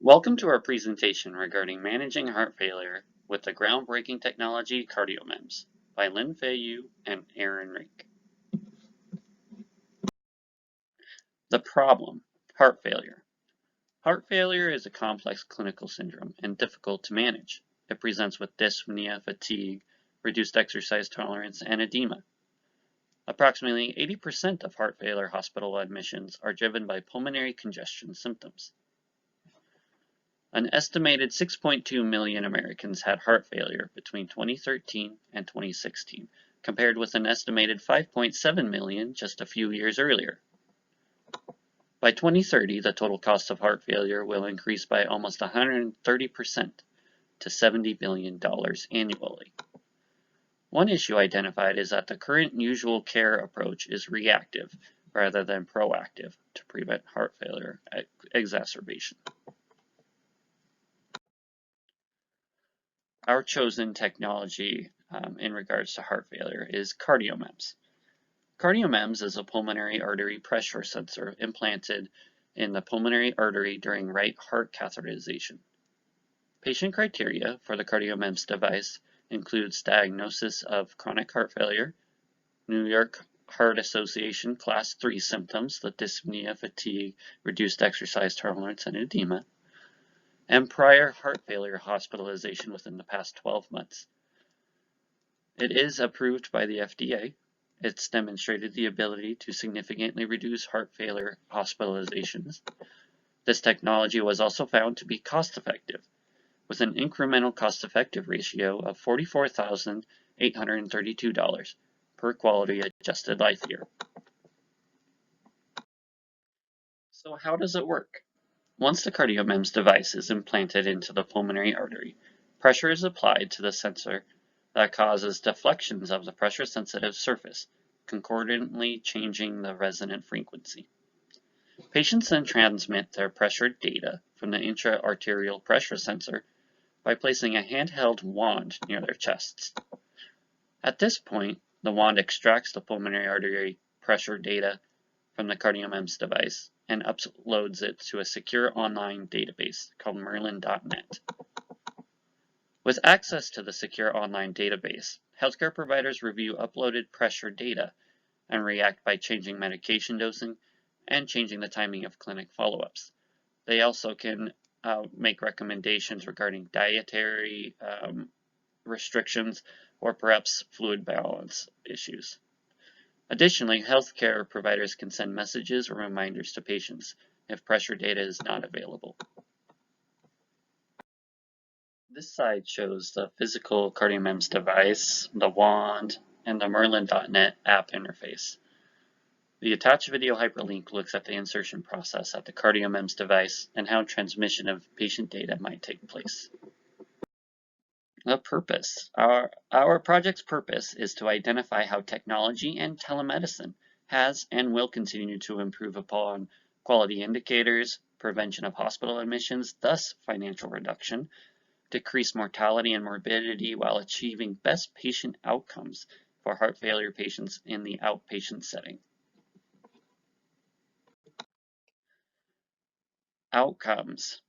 Welcome to our presentation regarding managing heart failure with the groundbreaking technology CardioMEMS by Linfei and Ranck. The problem: heart failure. Heart failure is a complex clinical syndrome and difficult to manage. It presents with dyspnea, fatigue, reduced exercise tolerance, and edema. Approximately 80% of heart failure hospital admissions are driven by pulmonary congestion symptoms. An estimated 6.2 million Americans had heart failure between 2013 and 2016, compared with an estimated 5.7 million just a few years earlier. By 2030, the total cost of heart failure will increase by almost 130% to $70 billion annually. One issue identified is that the current usual care approach is reactive rather than proactive to prevent heart failure exacerbation. Our chosen technology in regards to heart failure is CardioMEMS. CardioMEMS is a pulmonary artery pressure sensor implanted in the pulmonary artery during right heart catheterization. Patient criteria for the CardioMEMS device includes diagnosis of chronic heart failure, New York Heart Association Class 3 symptoms, the dyspnea, fatigue, reduced exercise tolerance, and edema, and prior heart failure hospitalization within the past 12 months. It is approved by the FDA. It's demonstrated the ability to significantly reduce heart failure hospitalizations. This technology was also found to be cost-effective, with an incremental cost-effective ratio of $44,832 per quality adjusted life year. So how does it work? Once the CardioMEMS device is implanted into the pulmonary artery, pressure is applied to the sensor that causes deflections of the pressure-sensitive surface, concordantly changing the resonant frequency. Patients then transmit their pressure data from the intra-arterial pressure sensor by placing a handheld wand near their chests. At this point, the wand extracts the pulmonary artery pressure data from the CardioMEMS device and uploads it to a secure online database called Merlin.net. With access to the secure online database, healthcare providers review uploaded pressure data and react by changing medication dosing and changing the timing of clinic follow-ups. They also can make recommendations regarding dietary restrictions or perhaps fluid balance issues. Additionally, healthcare providers can send messages or reminders to patients if pressure data is not available. This slide shows the physical CardioMEMS device, the wand, and the Merlin.net app interface. The attached video hyperlink looks at the insertion process at the CardioMEMS device and how transmission of patient data might take place. The purpose. Our project's purpose is to identify how technology and telemedicine has and will continue to improve upon quality indicators, prevention of hospital admissions, thus financial reduction, decrease mortality and morbidity while achieving best patient outcomes for heart failure patients in the outpatient setting. Outcomes.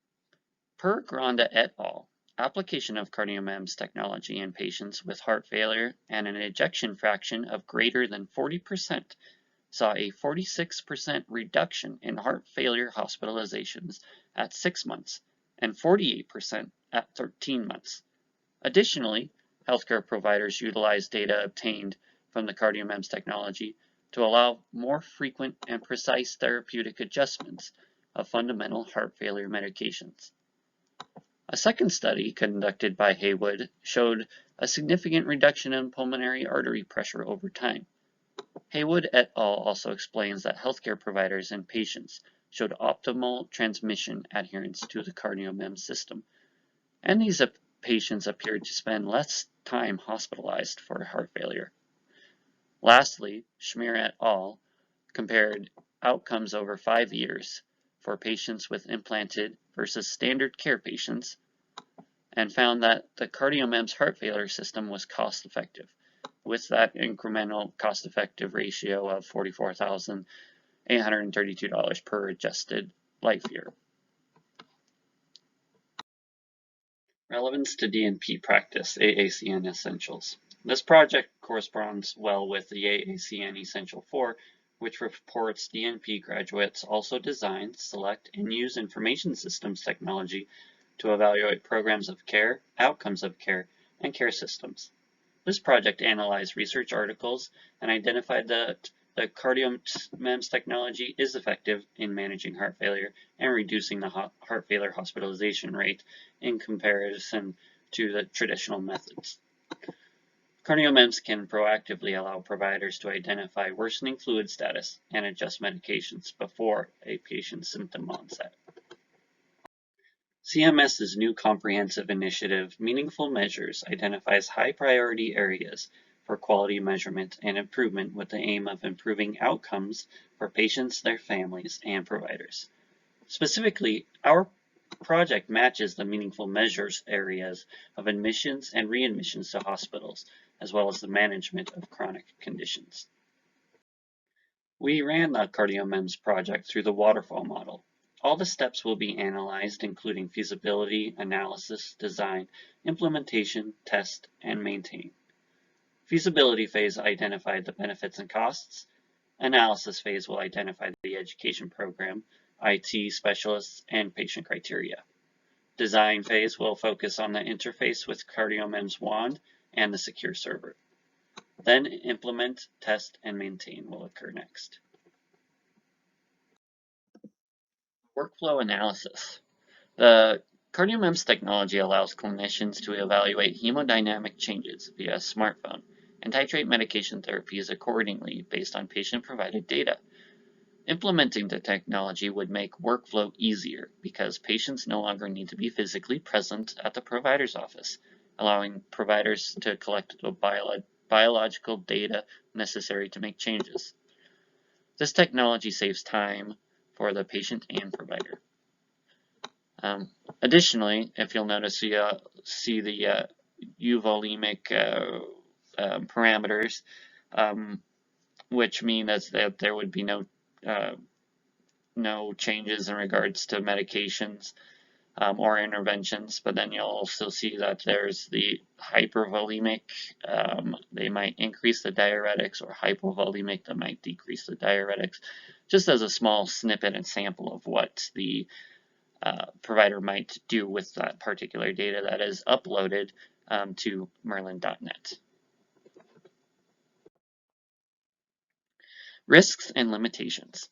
Per Granda et al., application of CardioMEMS technology in patients with heart failure and an ejection fraction of greater than 40% saw a 46% reduction in heart failure hospitalizations at 6 months and 48% at 13 months. Additionally, healthcare providers utilize data obtained from the CardioMEMS technology to allow more frequent and precise therapeutic adjustments of fundamental heart failure medications. A second study conducted by Haywood showed a significant reduction in pulmonary artery pressure over time. Haywood et al. Also explains that healthcare providers and patients showed optimal transmission adherence to the CardioMEMS system, and these patients appeared to spend less time hospitalized for heart failure. Lastly, Schmier et al. Compared outcomes over 5 years for patients with implanted versus standard care patients and found that the CardioMEMS heart failure system was cost-effective, with that incremental cost-effective ratio of $44,832 per adjusted life year. Relevance to DNP practice, AACN Essentials. This project corresponds well with the AACN Essential 4, which reports DNP graduates also design, select, and use information systems technology to evaluate programs of care, outcomes of care, and care systems. This project analyzed research articles and identified that the CardioMEMS technology is effective in managing heart failure and reducing the heart failure hospitalization rate in comparison to the traditional methods. CardioMEMS can proactively allow providers to identify worsening fluid status and adjust medications before a patient's symptom onset. CMS's new comprehensive initiative, Meaningful Measures, identifies high-priority areas for quality measurement and improvement with the aim of improving outcomes for patients, their families, and providers. Specifically, our project matches the Meaningful Measures areas of admissions and readmissions to hospitals, as well as the management of chronic conditions. We ran the CardioMEMS project through the waterfall model. All the steps will be analyzed, including feasibility, analysis, design, implementation, test, and maintain. Feasibility phase identified the benefits and costs. Analysis phase will identify the education program, IT specialists, and patient criteria. Design phase will focus on the interface with CardioMEMS wand and the secure server. Then implement, test, and maintain will occur next. Workflow analysis. The CardioMEMS technology allows clinicians to evaluate hemodynamic changes via a smartphone and titrate medication therapies accordingly based on patient-provided data. Implementing the technology would make workflow easier because patients no longer need to be physically present at the provider's office, allowing providers to collect the biological data necessary to make changes. This technology saves time for the patient and provider. Additionally, if you'll notice, you see the euvolemic parameters, which mean that there would be no changes in regards to medications or interventions. But then you'll also see that there's the hypervolemic. They might increase the diuretics, or hypovolemic that might decrease the diuretics, just as a small snippet and sample of what the provider might do with that particular data that is uploaded to Merlin.net. Risks and limitations.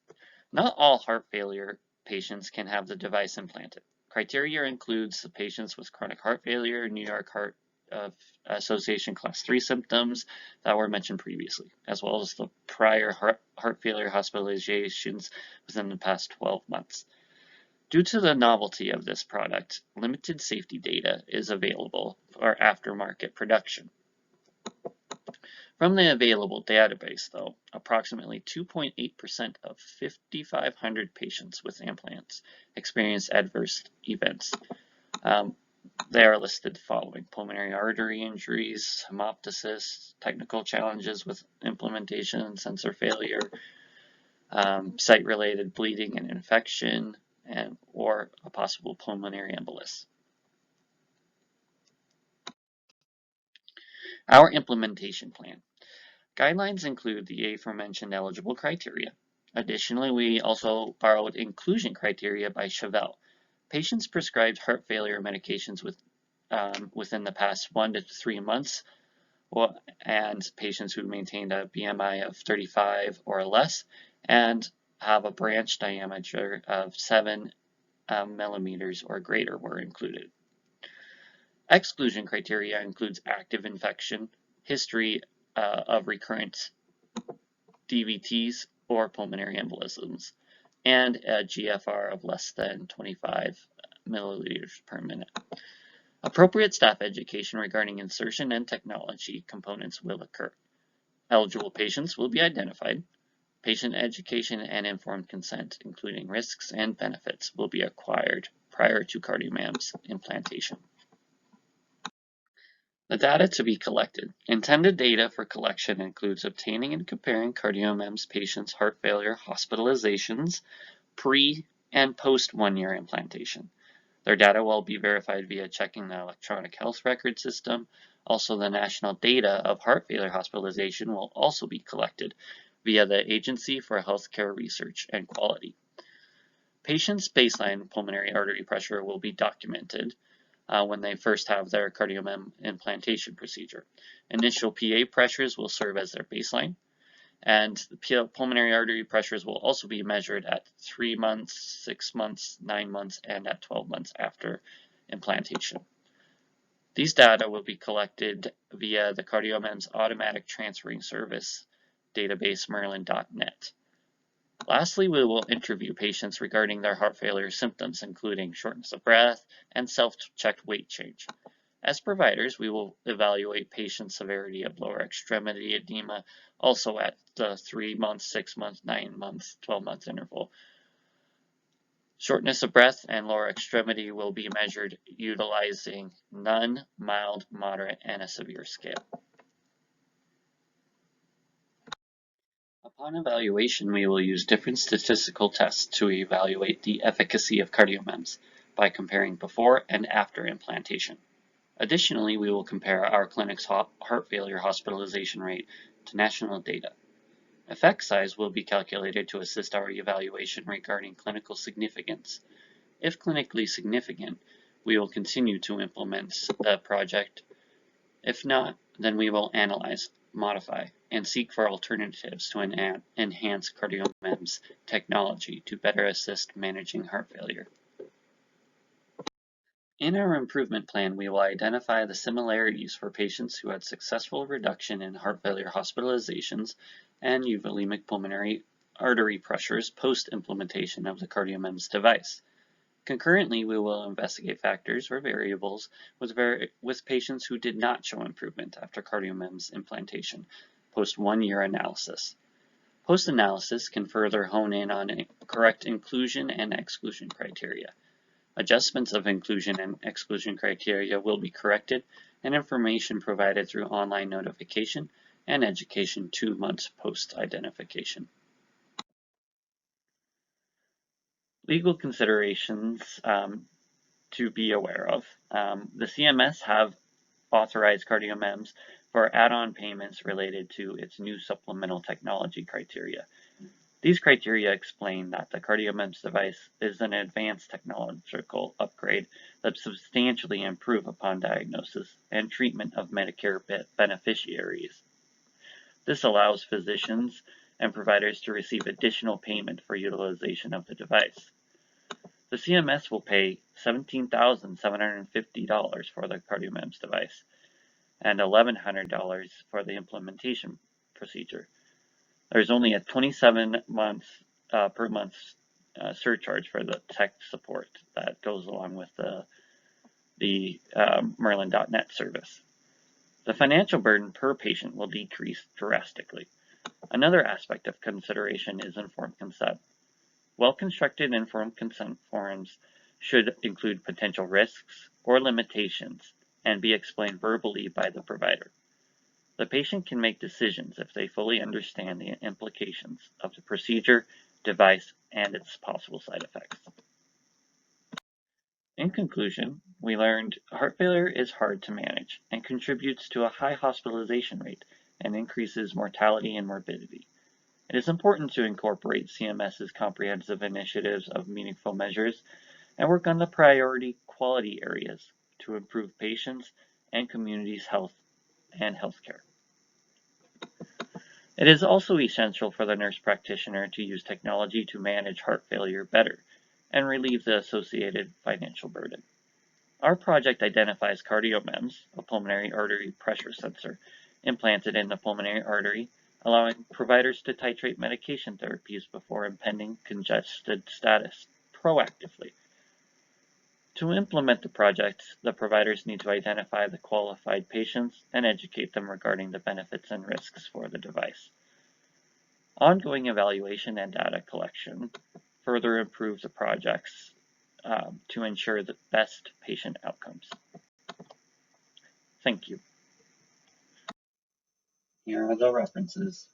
Not all heart failure patients can have the device implanted. Criteria includes the patients with chronic heart failure, New York Heart Association Class 3 symptoms that were mentioned previously, as well as the prior heart failure hospitalizations within the past 12 months. Due to the novelty of this product, limited safety data is available for aftermarket production. From the available database, though, approximately 2.8% of 5,500 patients with implants experience adverse events. They are listed following: pulmonary artery injuries, hemoptysis, technical challenges with implementation, sensor failure, site-related bleeding and infection, or a possible pulmonary embolus. Our implementation plan. Guidelines include the aforementioned eligible criteria. Additionally, we also borrowed inclusion criteria by Chevelle. Patients prescribed heart failure medications within the past 1 to 3 months, and patients who maintained a BMI of 35 or less, and have a branch diameter of 7 millimeters or greater were included. Exclusion criteria includes active infection, history of recurrent DVTs or pulmonary embolisms, and a GFR of less than 25 milliliters per minute. Appropriate staff education regarding insertion and technology components will occur. Eligible patients will be identified. Patient education and informed consent, including risks and benefits, will be acquired prior to CardioMEMS implantation. The data to be collected. Intended data for collection includes obtaining and comparing CardioMEMS patients' heart failure hospitalizations pre and post 1 year implantation. Their data will be verified via checking the electronic health record system. Also, the national data of heart failure hospitalization will also be collected via the Agency for Healthcare Research and Quality. Patients' baseline pulmonary artery pressure will be documented when they first have their CardioMEM implantation procedure. Initial PA pressures will serve as their baseline, and the pulmonary artery pressures will also be measured at 3 months, 6 months, 9 months, and at 12 months after implantation. These data will be collected via the CardioMEM's automatic transferring service database, Merlin.net. Lastly, we will interview patients regarding their heart failure symptoms, including shortness of breath and self-checked weight change. As providers, we will evaluate patient severity of lower extremity edema, also at the 3 months, 6 months, 9 months, 12 months interval. Shortness of breath and lower extremity will be measured utilizing none, mild, moderate, and a severe scale. Upon evaluation, we will use different statistical tests to evaluate the efficacy of CardioMEMS by comparing before and after implantation. Additionally, we will compare our clinic's heart failure hospitalization rate to national data. Effect size will be calculated to assist our evaluation regarding clinical significance. If clinically significant, we will continue to implement the project. If not, then we will analyze, modify, and seek for alternatives to enhance CardioMEMS technology to better assist managing heart failure. In our improvement plan, we will identify the similarities for patients who had successful reduction in heart failure hospitalizations and euvolemic pulmonary artery pressures post-implementation of the CardioMEMS device. Concurrently, we will investigate factors or variables with patients who did not show improvement after CardioMEMS implantation, post 1 year analysis. Post-analysis can further hone in on correct inclusion and exclusion criteria. Adjustments of inclusion and exclusion criteria will be corrected and information provided through online notification and education 2 months post-identification. Legal considerations to be aware of. The CMS have authorized CardioMEMS for add-on payments related to its new supplemental technology criteria. These criteria explain that the CardioMEMS device is an advanced technological upgrade that substantially improves upon diagnosis and treatment of Medicare beneficiaries. This allows physicians and providers to receive additional payment for utilization of the device. The CMS will pay $17,750 for the CardioMEMS device and $1,100 for the implementation procedure. There's only a 27 months per month surcharge for the tech support that goes along with the Merlin.net service. The financial burden per patient will decrease drastically. Another aspect of consideration is informed consent. Well-constructed informed consent forms should include potential risks or limitations and be explained verbally by the provider. The patient can make decisions if they fully understand the implications of the procedure, device, and its possible side effects. In conclusion, we learned heart failure is hard to manage and contributes to a high hospitalization rate and increases mortality and morbidity. It is important to incorporate CMS's comprehensive initiatives of meaningful measures and work on the priority quality areas to improve patients' and communities' health and healthcare. It is also essential for the nurse practitioner to use technology to manage heart failure better and relieve the associated financial burden. Our project identifies CardioMEMS, a pulmonary artery pressure sensor, implanted in the pulmonary artery, allowing providers to titrate medication therapies before impending congested status proactively. To implement the project, the providers need to identify the qualified patients and educate them regarding the benefits and risks for the device. Ongoing evaluation and data collection further improves the projects to ensure the best patient outcomes. Thank you. Here are the references.